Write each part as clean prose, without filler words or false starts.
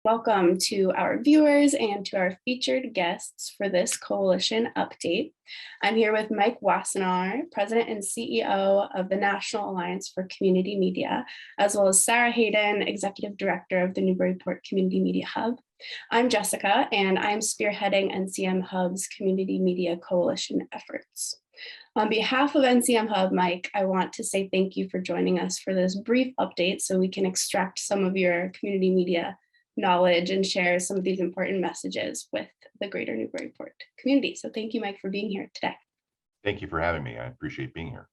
Welcome to our viewers and to our featured guests for this coalition update. I'm here with Mike Wassenaar, President and CEO of the National Alliance for Community Media, as well as Sarah Hayden, Executive Director of the Newburyport Community Media Hub. I'm Jessica, and I'm spearheading NCM Hub's Community Media Coalition efforts. On behalf of NCM Hub, Mike, I want to say thank you for joining us for this brief update so we can extract some of your community media knowledge and share some of these important messages with the greater Newburyport community. So thank you, Mike, for being here today. Thank you for having me. I appreciate being here.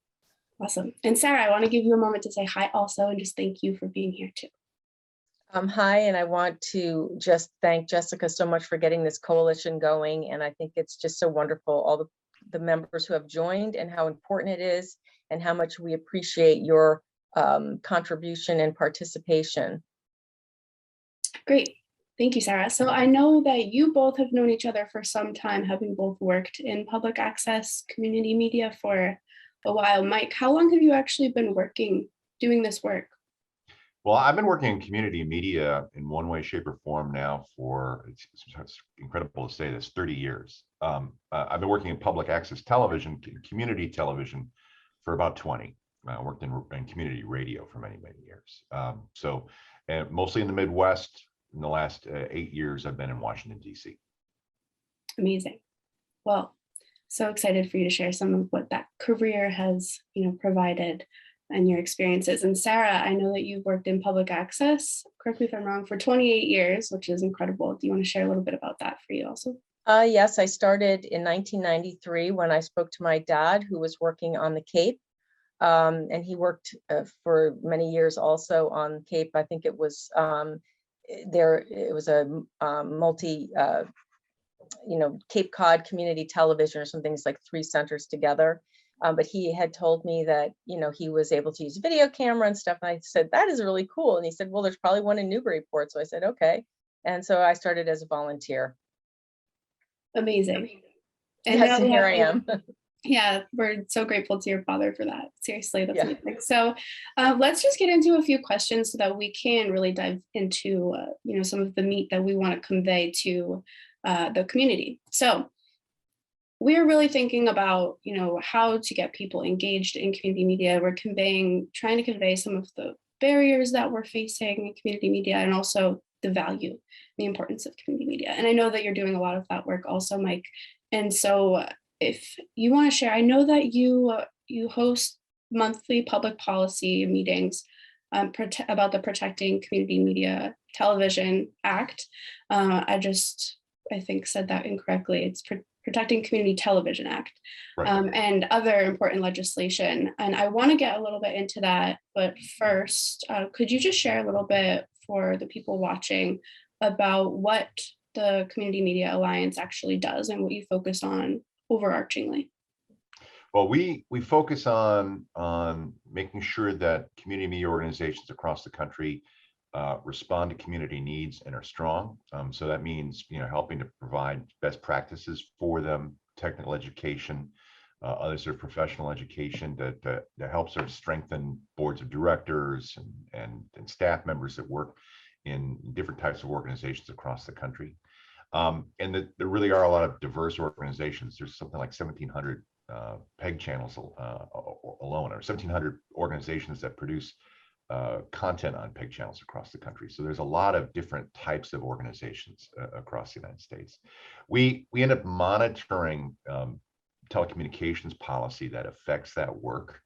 Awesome. And Sarah, I want to give you a moment to say hi also and just thank you for being here too. Hi, and I want to just thank Jessica so much for getting this coalition going. And I think it's just so wonderful, all the members who have joined and how important it is and how much we appreciate your contribution and participation. Great. Thank you, Sarah. So I know that you both have known each other for some time, having both worked in public access community media for a while. Mike, how long have you actually been doing this work? Well, I've been working in community media in one way, shape, or form now for, it's incredible to say this, 30 years. I've been working in public access television, community television for about 20. I worked in community radio for many, many years. And mostly in the Midwest. In the last 8 years, I've been in Washington, D.C. Amazing. Well, so excited for you to share some of what that career has, provided and your experiences. And Sarah, I know that you've worked in public access, correct me if I'm wrong, for 28 years, which is incredible. Do you want to share a little bit about that for you also? Yes, I started in 1993 when I spoke to my dad, who was working on the Cape. And he worked for many years also on Cape. I think it was it was a multi, Cape Cod community television or some things like 3 centers together. But he had told me that, he was able to use a video camera and stuff. And I said, that is really cool. And he said, well, there's probably one in Newburyport. So I said, okay. And so I started as a volunteer. Amazing. And yes, and here I am. Yeah, we're so grateful to your father for that. Seriously, that's amazing. So let's just get into a few questions so that we can really dive into, some of the meat that we want to convey to the community. So we're really thinking about, how to get people engaged in community media. We're trying to convey some of the barriers that we're facing in community media and also the value, the importance of community media. And I know that you're doing a lot of that work also, Mike. And so if you want to share, I know that you host monthly public policy meetings about the Protecting Community Media Television Act. I think said that incorrectly. It's Protecting Community Television Act, right. And other important legislation. And I want to get a little bit into that. But first, could you just share a little bit for the people watching about what the Community Media Alliance actually does and what you focus on overarchingly? Well, we focus on making sure that community media organizations across the country respond to community needs and are strong. So that means, helping to provide best practices for them, technical education, other sort of professional education that helps sort of strengthen boards of directors and staff members that work in different types of organizations across the country. And there really are a lot of diverse organizations. There's something like 1,700 PEG channels alone, or 1,700 organizations that produce content on PEG channels across the country. So there's a lot of different types of organizations across the United States. We end up monitoring telecommunications policy that affects that work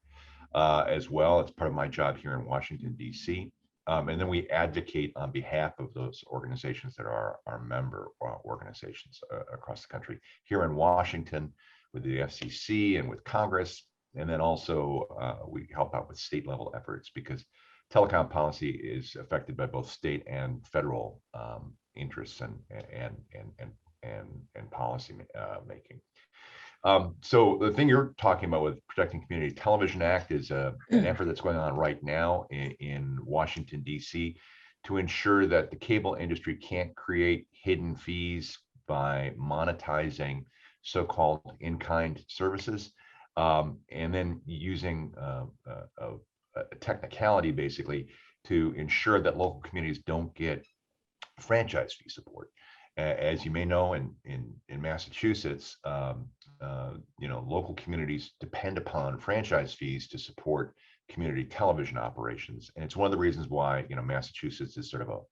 as well. It's part of my job here in Washington, D.C. And then we advocate on behalf of those organizations that are our member organizations across the country. Here in Washington with the FCC and with Congress, and then also we help out with state level efforts because telecom policy is affected by both state and federal interests and policy making. So the thing you're talking about with Protecting Community Television Act is an effort that's going on right now in Washington, D.C. to ensure that the cable industry can't create hidden fees by monetizing so-called in-kind services, and then using a technicality basically to ensure that local communities don't get franchise fee support. As you may know, in Massachusetts, local communities depend upon franchise fees to support community television operations, and it's one of the reasons why Massachusetts is sort of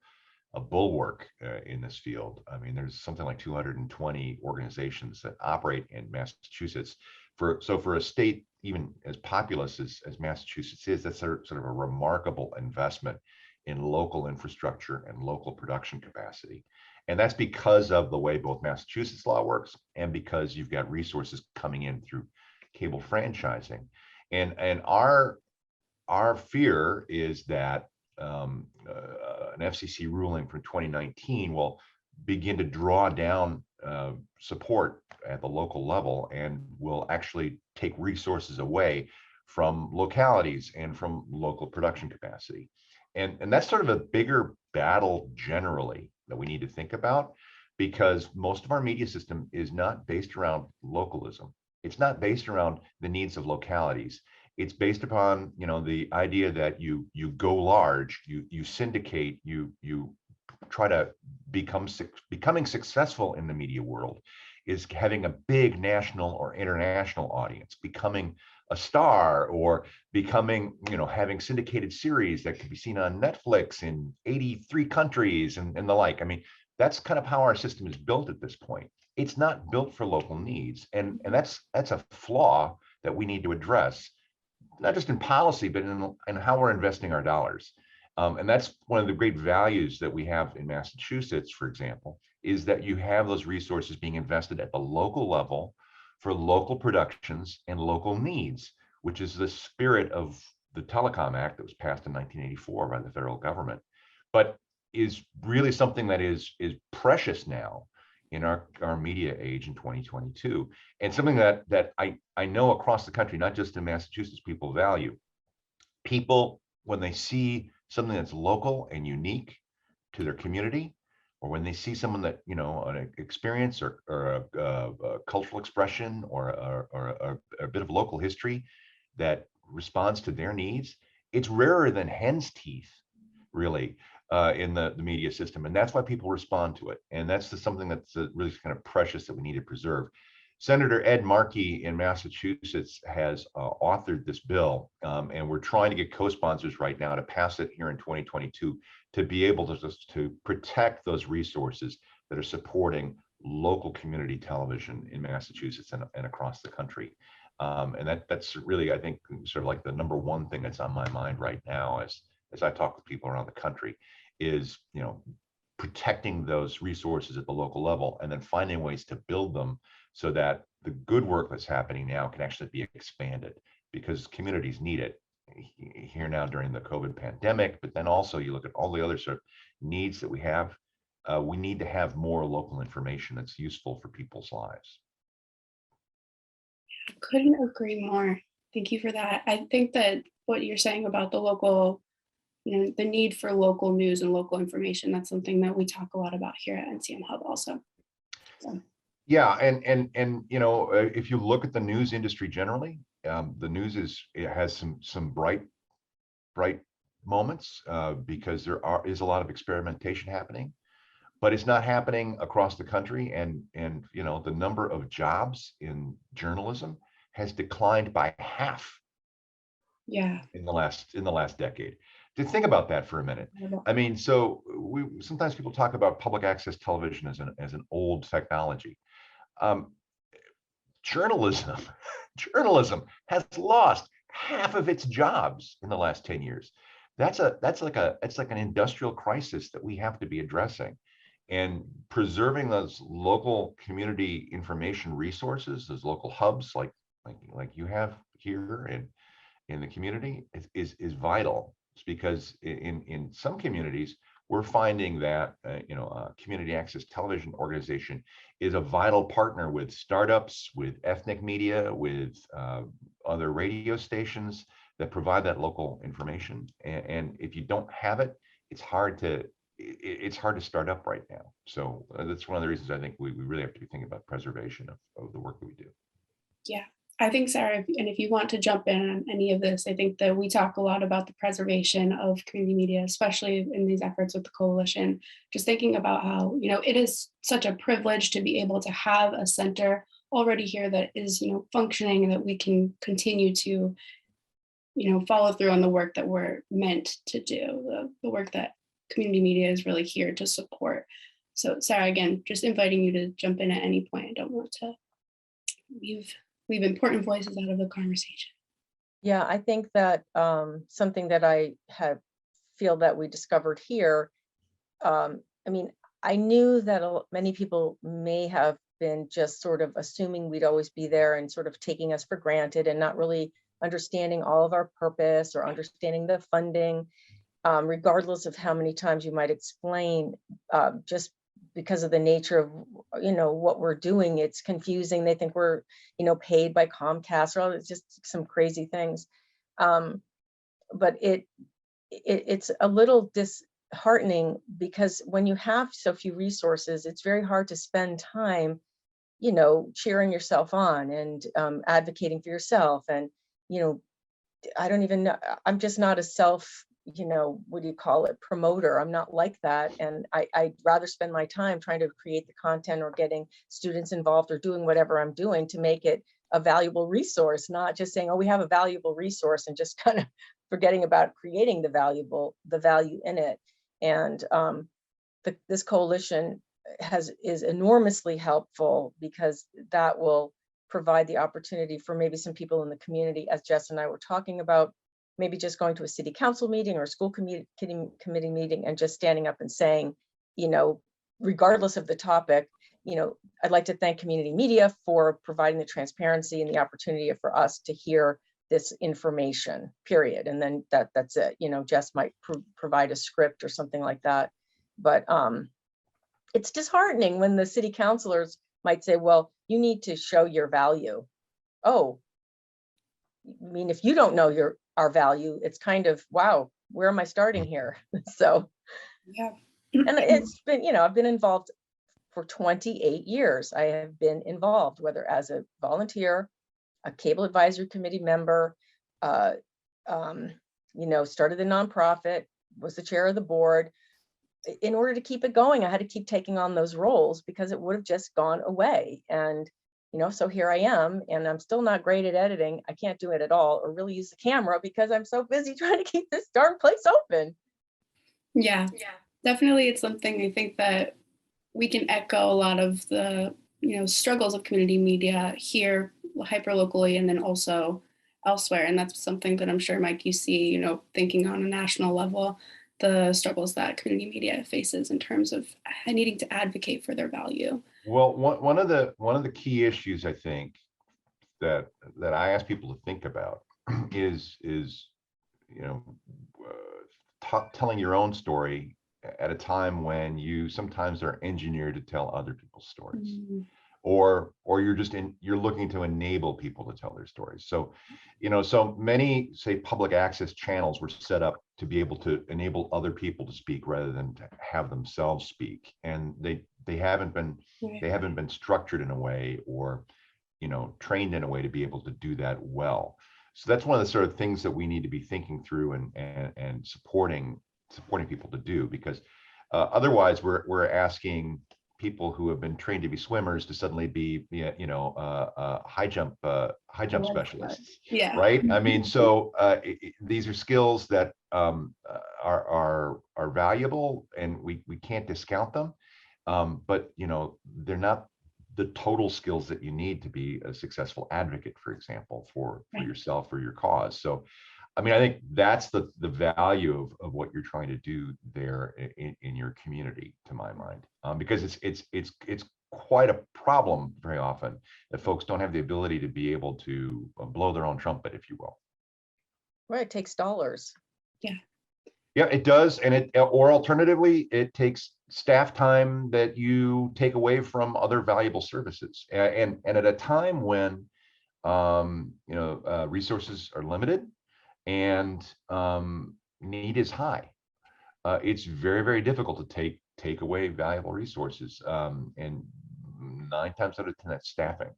a bulwark in this field. I mean, there's something like 220 organizations that operate in Massachusetts. For a state even as populous as Massachusetts is, that's sort of a remarkable investment in local infrastructure and local production capacity. And that's because of the way both Massachusetts law works and because you've got resources coming in through cable franchising. And our fear is that an FCC ruling from 2019 will begin to draw down support at the local level and will actually take resources away from localities and from local production capacity. And that's sort of a bigger battle generally that we need to think about, because most of our media system is not based around localism. It's not based around the needs of localities. It's based upon the idea that you go large, you syndicate, you try to becoming successful in the media world is having a big national or international audience, becoming a star, or becoming having syndicated series that can be seen on Netflix in 83 countries and the like. I mean, that's kind of how our system is built at this point. It's not built for local needs, and that's a flaw that we need to address, not just in policy, but in how we're investing our dollars. And that's one of the great values that we have in Massachusetts, for example, is that you have those resources being invested at the local level for local productions and local needs, which is the spirit of the Telecom Act that was passed in 1984 by the federal government, but is really something that is precious now in our media age in 2022, and something that I know across the country, not just in Massachusetts, people value. People, when they see something that's local and unique to their community, or when they see someone that an experience or a cultural expression or a bit of local history that responds to their needs, it's rarer than hen's teeth, really, in the media system, and that's why people respond to it. And that's something that's really kind of precious that we need to preserve. Senator Ed Markey in Massachusetts has authored this bill, and we're trying to get co-sponsors right now to pass it here in 2022 to be able to protect those resources that are supporting local community television in Massachusetts and across the country. And that's really, I think, sort of like the number one thing that's on my mind right now as I talk with people around the country is, protecting those resources at the local level and then finding ways to build them so that the good work that's happening now can actually be expanded, because communities need it here now during the COVID pandemic. But then also you look at all the other sort of needs that we have. We need to have more local information that's useful for people's lives. I couldn't agree more. Thank you for that. I think that what you're saying about the local, the need for local news and local information, that's something that we talk a lot about here at NCM Hub also. So. Yeah, and if you look at the news industry generally, the news has some bright moments because there is a lot of experimentation happening, but it's not happening across the country. And the number of jobs in journalism has declined by half. Yeah. In the last decade. To think about that for a minute. I mean, so sometimes people talk about public access television as an old technology. Journalism has lost half of its jobs in the last 10 years. It's like an industrial crisis that we have to be addressing, and preserving those local community information resources, those local hubs like you have here in the community is vital. It's because in some communities, we're finding that a community access television organization is a vital partner with startups, with ethnic media, with other radio stations that provide that local information. And if you don't have it, it's hard to start up right now. So that's one of the reasons I think we really have to be thinking about preservation of the work that we do. Yeah, I think, Sarah, and if you want to jump in on any of this, I think that we talk a lot about the preservation of community media, especially in these efforts with the coalition. Just thinking about how, it is such a privilege to be able to have a center already here that is, functioning, and that we can continue to, follow through on the work that we're meant to do, the work that community media is really here to support. So, Sarah, again, just inviting you to jump in at any point. I don't want to leave important voices out of the conversation. Yeah, I think that something that I feel that we discovered here, I mean, I knew that many people may have been just sort of assuming we'd always be there and sort of taking us for granted and not really understanding all of our purpose or understanding the funding, regardless of how many times you might explain, just because of the nature of what we're doing. It's confusing. They think we're paid by Comcast, or it's just some crazy things. But it's a little disheartening, because when you have so few resources, it's very hard to spend time cheering yourself on and advocating for yourself. And I don't even know, I'm just not a self, what do you call it, promoter. I'm not like that. And I'd rather spend my time trying to create the content or getting students involved or doing whatever I'm doing to make it a valuable resource, not just saying, oh, we have a valuable resource and just kind of forgetting about creating the value in it. And this coalition is enormously helpful, because that will provide the opportunity for maybe some people in the community, as Jess and I were talking about, maybe just going to a city council meeting or a school committee meeting and just standing up and saying, regardless of the topic, I'd like to thank community media for providing the transparency and the opportunity for us to hear this information, period. And then that's it. Jess might provide a script or something like that. But it's disheartening when the city councilors might say, well, you need to show your value. Oh, I mean, if you don't know our value, it's kind of, wow, where am I starting here? So, yeah. And it's been, I've been involved for 28 years. I have been involved, whether as a volunteer, a cable advisory committee member, started the nonprofit, was the chair of the board. In order to keep it going, I had to keep taking on those roles, because it would have just gone away. And so here I am, and I'm still not great at editing. I can't do it at all, or really use the camera, because I'm so busy trying to keep this darn place open. Yeah, definitely. It's something I think that we can echo a lot of the, struggles of community media here, hyper locally, and then also elsewhere. And that's something that I'm sure, Mike, you see, thinking on a national level, the struggles that community media faces in terms of needing to advocate for their value. Well, one of the key issues, I think, that I ask people to think about is telling your own story at a time when you sometimes are engineered to tell other people's stories. Mm-hmm. Or you're looking to enable people to tell their stories. So, so many, say, public access channels were set up to be able to enable other people to speak rather than to have themselves speak. And they haven't been structured in a way, or, trained in a way to be able to do that well. So that's one of the sort of things that we need to be thinking through and supporting people to do, because otherwise we're asking people who have been trained to be swimmers to suddenly be high jump specialists. Yeah. Right. I mean, so these are skills that are valuable, and we can't discount them. But they're not the total skills that you need to be a successful advocate, for example, for yourself or your cause. So I mean, I think that's the value of what you're trying to do there in your community, to my mind, because it's quite a problem very often that folks don't have the ability to be able to blow their own trumpet, if you will. Right, it takes dollars. Yeah. Yeah, it does, and or alternatively, it takes staff time that you take away from other valuable services, and at a time when resources are limited and need is high. It's very, very difficult to take away valuable resources, and 9 times out of 10 that's staffing.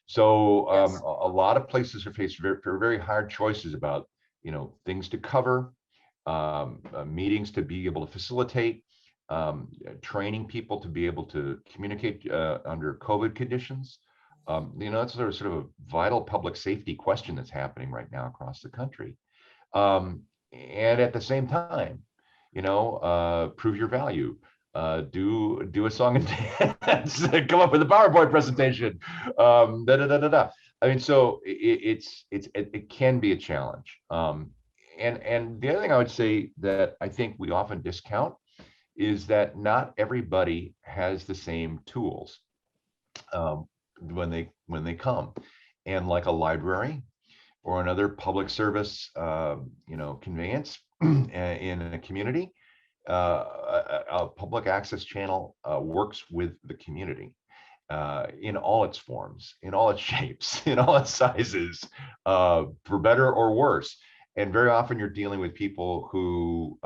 So Yes. a lot of places are faced very, very hard choices about, things to cover, meetings to be able to facilitate, training people to be able to communicate under COVID conditions. That's sort of a vital public safety question that's happening right now across the country. And at the same time, prove your value. Do a song and dance, come up with a PowerPoint presentation. Da, da, da, da, da. I mean, so it can be a challenge. And the other thing I would say that I think we often discount is that not everybody has the same tools when they come, and like a library or another public service, conveyance in a community, a public access channel works with the community in all its forms, in all its shapes, in all its sizes, for better or worse. And very often you're dealing with people who,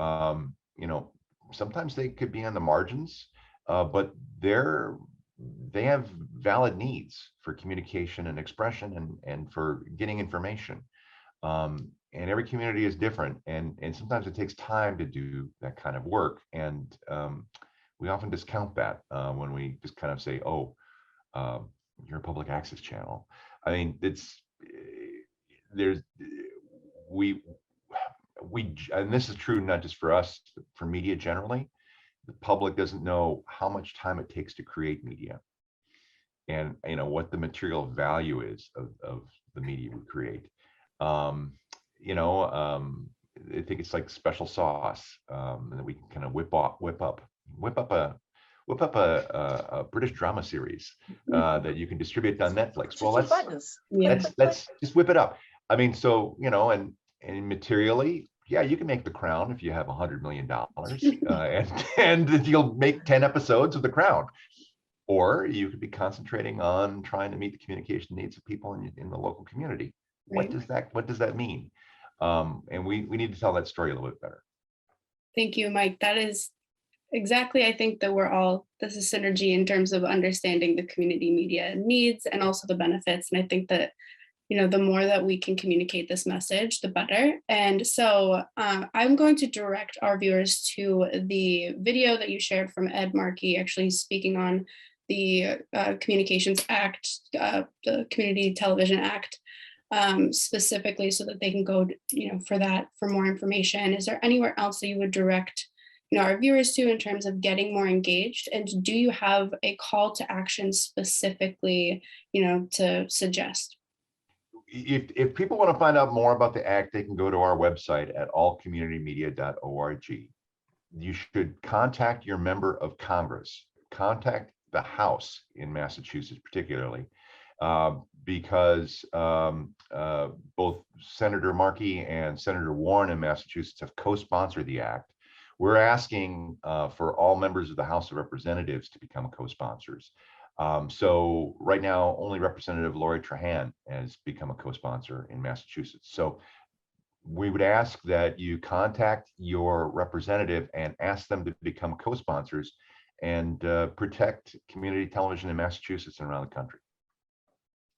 sometimes they could be on the margins, but they have valid needs for communication and expression and for getting information. And every community is different, and sometimes it takes time to do that kind of work. And we often discount that when we just kind of say, oh, you're a public access channel. I mean, and this is true not just for us, but for media generally. The public doesn't know how much time it takes to create media, and what the material value is of the media we create. I think it's like special sauce, and that we can kind of whip up a British drama series that you can distribute on Netflix. Well, let's just whip it up. I mean, so and materially, yeah, you can make The Crown if you have $100 million, and you'll make 10 episodes of The Crown. Or you could be concentrating on trying to meet the communication needs of people in the local community. What does that mean? And we need to tell that story a little bit better. Thank you, Mike. That is exactly, I think that this is synergy in terms of understanding the community media needs and also the benefits. And I think that, the more that we can communicate this message, the better. And so I'm going to direct our viewers to the video that you shared from Ed Markey, actually speaking on the Communications Act, the Community Television Act, specifically, so that they can go, for more information. Is there anywhere else that you would direct, our viewers to in terms of getting more engaged? And do you have a call to action specifically, to suggest? If people want to find out more about the Act, they can go to our website at allcommunitymedia.org. You should contact your member of Congress, contact the House in Massachusetts particularly, because both Senator Markey and Senator Warren in Massachusetts have co-sponsored the Act. We're asking for all members of the House of Representatives to become co-sponsors. So right now, only Representative Lori Trahan has become a co-sponsor in Massachusetts. So we would ask that you contact your representative and ask them to become co-sponsors and protect community television in Massachusetts and around the country.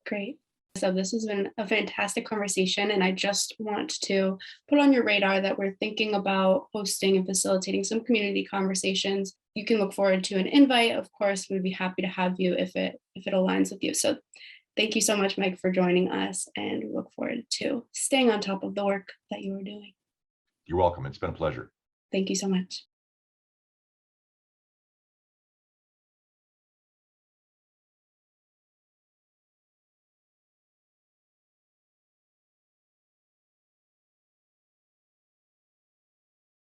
Great. So this has been a fantastic conversation, and I just want to put on your radar that we're thinking about hosting and facilitating some community conversations. You can look forward to an invite. Of course, we'd be happy to have you if it aligns with you. So thank you so much, Mike, for joining us, and we look forward to staying on top of the work that you are doing. You're welcome. It's been a pleasure. Thank you so much.